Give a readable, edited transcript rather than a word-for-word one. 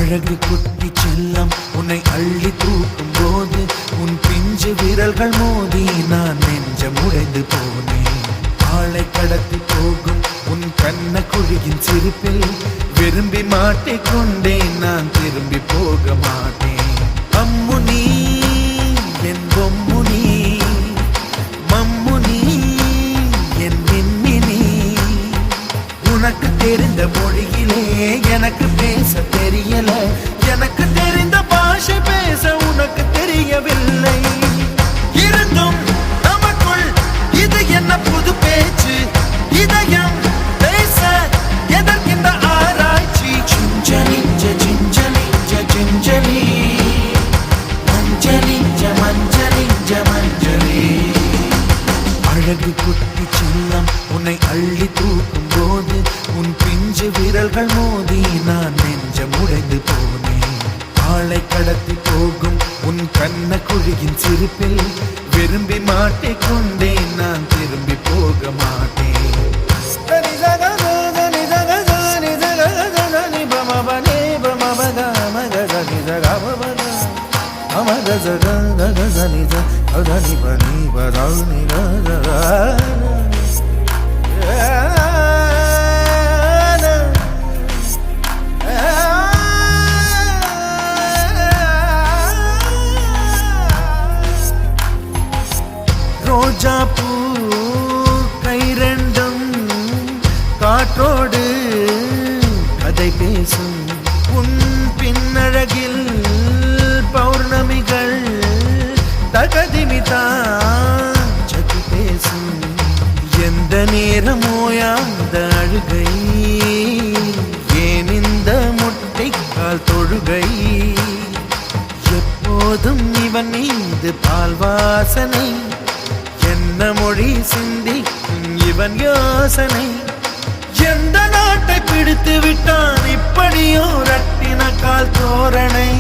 அழகு குட்டி செல்லம் உன்னை அள்ளி தூக்கும் போது உன் பிஞ்சு விரல்கள் மோதி நான் நெஞ்சம் உடைந்து போனேன். ஆளை கடத்தி போகும் உன் கண்ண குழியின் சிரிப்பில் விரும்பி மாட்டிக்கொண்டேன், நான் திரும்பி போக மாட்டேன். அம்முனி என் பொம்முனி, மம்முனி என் மின்மினி, உனக்கு தெரிந்த மொழியிலே எனக்கு பேச தெரியல, எனக்கு தெரிந்த பாஷை பேச உனக்கு தெரியவில்லை. இருந்தும் நமக்குள் இது என்ன புது பேச்சு, இதயம் பேச எதற்கின்ற ஆராய்ச்சி. Gingelly gingelly gingelly மஞ்சளி மஞ்சளி மஞ்சளி. அழகு குட்டி செல்லம் உன்னை அள்ளி தூக்கும் போது உன் பிஞ்சு விரல்கள் மோதி நான் நெஞ்சம் உடைந்து போனேன். ஆளை கடத்தி போகும் உன் கண்ண குழியின் சிரிப்பில் விரும்பி மாட்டிக்கொண்டேன், நான் திரும்பி போக மாட்டேன். ரோஜா பூ கை ரெண்டும் காற்றோடு கதை பேசும், உன் பின்னழகில் பௌர்ணமிகள் தகதிமிதான் சதி பேசும். எந்த நேரமோயாந்த அழுகை, ஏன் இந்த முட்டைக்கால் தொழுகை, எப்போதும் இவன் மீது பால் வாசனை, என்ன மொழி சிந்திக்கும் இவன் யோசனை. எந்த நாட்டை பிடித்து விட்டான் இப்படியோ ரட்டின கால் தோரணை.